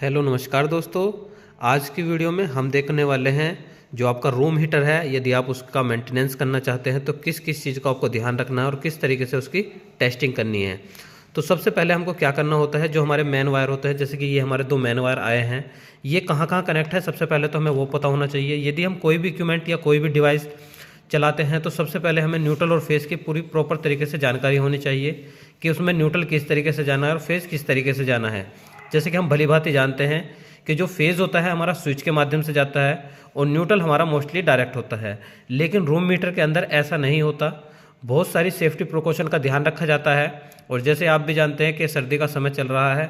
Hello नमस्कार दोस्तों। आज की वीडियो में हम देखने वाले हैं जो आपका रूम हीटर है, यदि आप उसका मेंटेनेंस करना चाहते हैं तो किस किस चीज़ का आपको ध्यान रखना है और किस तरीके से उसकी टेस्टिंग करनी है। तो सबसे पहले हमको क्या करना होता है, जो हमारे मेन वायर होते हैं, जैसे कि ये हमारे दो मेन वायर आए हैं, ये कहाँ कहाँ कनेक्ट है सबसे पहले तो हमें वो पता होना चाहिए। यदि हम कोई भी इक्विपमेंट या कोई भी डिवाइस चलाते हैं तो सबसे पहले हमें न्यूट्रल और फेस की पूरी प्रॉपर तरीके से जानकारी होनी चाहिए कि उसमें न्यूट्रल किस तरीके से जाना है और फेस किस तरीके से जाना है। जैसे कि हम भली भांति जानते हैं कि जो फेज़ होता है हमारा स्विच के माध्यम से जाता है और न्यूट्रल हमारा मोस्टली डायरेक्ट होता है, लेकिन रूम मीटर के अंदर ऐसा नहीं होता। बहुत सारी सेफ्टी प्रिकॉशन का ध्यान रखा जाता है और जैसे आप भी जानते हैं कि सर्दी का समय चल रहा है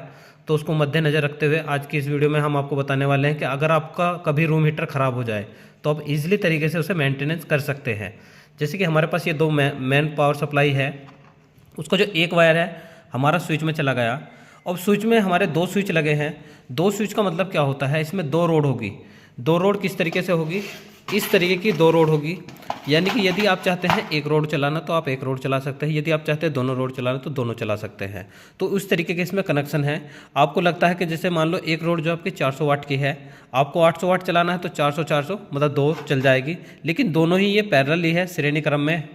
तो उसको मद्देनज़र रखते हुए आज की इस वीडियो में हम आपको बताने वाले हैं कि अगर आपका कभी रूम हीटर ख़राब हो जाए तो आप इजीली तरीके से उसे मेंटेनेंस कर सकते हैं। जैसे कि हमारे पास ये दो मेन पावर सप्लाई है, उसका जो एक वायर है हमारा स्विच में चला गया। अब स्विच में हमारे दो स्विच लगे हैं। दो स्विच का मतलब क्या होता है, इसमें दो रोड होगी। दो रोड किस तरीके से होगी, इस तरीके की दो रोड होगी। यानी कि यदि आप चाहते हैं एक रोड चलाना तो आप एक रोड चला सकते हैं, यदि आप चाहते हैं दोनों रोड चलाना तो दोनों चला सकते हैं। तो उस तरीके के इसमें कनेक्शन है। आपको लगता है कि जैसे मान लो एक रोड जो आपकी 400 वाट की है, आपको 800 वाट चलाना है तो 400 मतलब दो चल जाएगी, लेकिन दोनों ही ये पैरेलल ही है, श्रेणी क्रम में।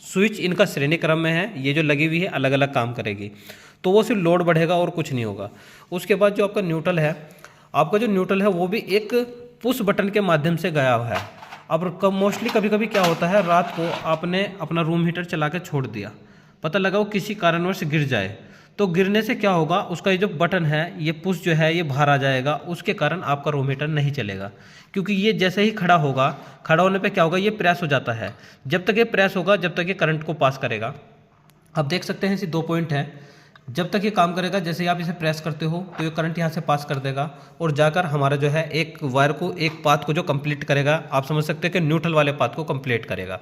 स्विच इनका श्रेणी क्रम में है, ये जो लगी हुई है अलग अलग काम करेगी, तो वो सिर्फ लोड बढ़ेगा और कुछ नहीं होगा। उसके बाद जो आपका न्यूट्रल है, आपका जो न्यूट्रल है वो भी एक पुश बटन के माध्यम से गया हुआ है। अब मोस्टली कभी कभी क्या होता है, रात को आपने अपना रूम हीटर चला के छोड़ दिया, पता लगा वो किसी कारणवश गिर जाए, तो गिरने से क्या होगा, उसका ये जो बटन है ये पुश जो है ये बाहर आ जाएगा, उसके कारण आपका रूम हीटर नहीं चलेगा। क्योंकि ये जैसे ही खड़ा होगा, खड़ा होने पे क्या होगा, ये प्रेस हो जाता है। जब तक ये प्रेस होगा जब तक ये करंट को पास करेगा। आप देख सकते हैं इसी दो पॉइंट है, जब तक ये काम करेगा जैसे ही आप इसे प्रेस करते हो तो ये करंट यहाँ से पास कर देगा और जाकर हमारा जो है एक वायर को, एक पाथ को जो कंप्लीट करेगा, आप समझ सकते हैं कि न्यूट्रल वाले पाथ को कंप्लीट करेगा।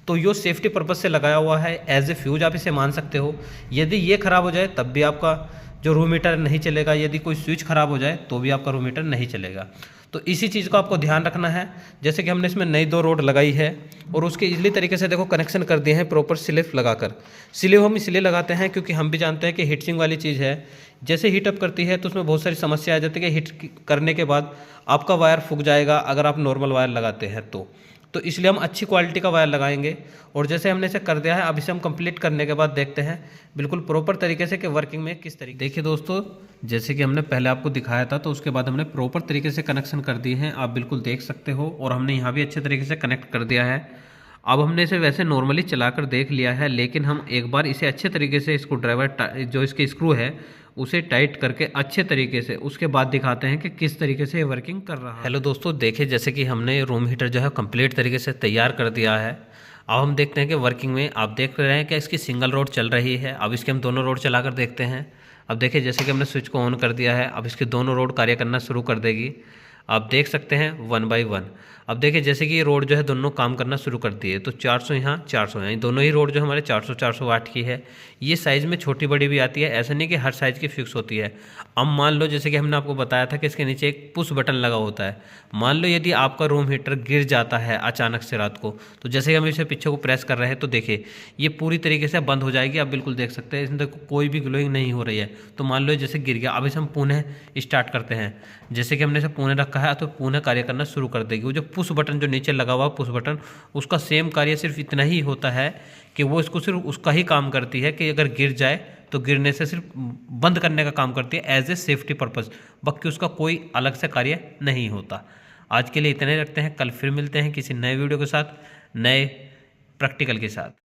तो ये सेफ्टी पर्पज़ से लगाया हुआ है, एज ए फ्यूज आप इसे मान सकते हो। यदि ये ख़राब हो जाए तब भी आपका जो रूम हीटर नहीं चलेगा, यदि कोई स्विच ख़राब हो जाए तो भी आपका रूम हीटर नहीं चलेगा। तो इसी चीज़ को आपको ध्यान रखना है। जैसे कि हमने इसमें नई दो रोड लगाई है और उसके इजली तरीके से देखो कनेक्शन कर दिए हैं प्रॉपर स्लिप लगाकर। स्लिप हम इसलिए लगाते हैं क्योंकि हम भी जानते हैं कि हीट सिंक वाली चीज़ है, जैसे हीटअप करती है तो उसमें बहुत सारी समस्या आ जाती है कि हीट करने के बाद आपका वायर फूक जाएगा अगर आप नॉर्मल वायर लगाते हैं तो इसलिए हम अच्छी क्वालिटी का वायर लगाएंगे। और जैसे हमने इसे कर दिया है, अब इसे हम कंप्लीट करने के बाद देखते हैं बिल्कुल प्रॉपर तरीके से कि वर्किंग में किस तरीके। देखिए दोस्तों, जैसे कि हमने पहले आपको दिखाया था तो उसके बाद हमने प्रॉपर तरीके से कनेक्शन कर दिए हैं, आप बिल्कुल देख सकते हो। और हमने यहाँ भी अच्छे तरीके से कनेक्ट कर दिया है। अब हमने इसे वैसे नॉर्मली चलाकर देख लिया है, लेकिन हम एक बार इसे अच्छे तरीके से स्क्रू ड्राइवर जो इसके स्क्रू है उसे टाइट करके अच्छे तरीके से उसके बाद दिखाते हैं कि किस तरीके से ये वर्किंग कर रहा है। हेलो दोस्तों, देखिए जैसे कि हमने रूम हीटर जो है कंप्लीट तरीके से तैयार कर दिया है। अब हम देखते हैं कि वर्किंग में आप देख रहे हैं कि इसकी सिंगल रोड चल रही है। अब इसके हम दोनों रोड चला कर देखते हैं। अब देखिए जैसे कि हमने स्विच को ऑन कर दिया है, अब इसके दोनों रोड कार्य करना शुरू कर देगी। आप देख सकते हैं 1 बाई 1। अब देखिए जैसे कि ये रोड जो है दोनों काम करना शुरू कर दिए, तो 400 यहाँ 400 यहाँ, दोनों ही रोड जो हमारे 400 वाट की है। ये साइज़ में छोटी बड़ी भी आती है, ऐसा नहीं कि हर साइज़ की फिक्स होती है। अब मान लो जैसे कि हमने आपको बताया था कि इसके नीचे एक पुश बटन लगा होता है। मान लो यदि आपका रूम हीटर गिर जाता है अचानक से रात को, तो जैसे कि हम इसे पीछे को प्रेस कर रहे हैं तो देखिए ये पूरी तरीके से बंद हो जाएगी। आप बिल्कुल देख सकते हैं इसमें कोई भी ग्लोइंग नहीं हो रही है। तो मान लो जैसे गिर गया, अब इसे हम पुनः स्टार्ट करते हैं। जैसे कि हमने इसे पुनः रखा है तो पुनः कार्य करना शुरू कर देगी। वो जो पुश बटन जो नीचे लगा हुआ पुश बटन, उसका सेम कार्य सिर्फ इतना ही होता है कि वो इसको सिर्फ उसका ही काम करती है कि अगर गिर जाए तो गिरने से सिर्फ बंद करने का काम करती है एज ए सेफ्टी पर्पज़, बाकी उसका कोई अलग से कार्य नहीं होता। आज के लिए इतने रखते हैं, कल फिर मिलते हैं किसी नए वीडियो के साथ, नए प्रैक्टिकल के साथ।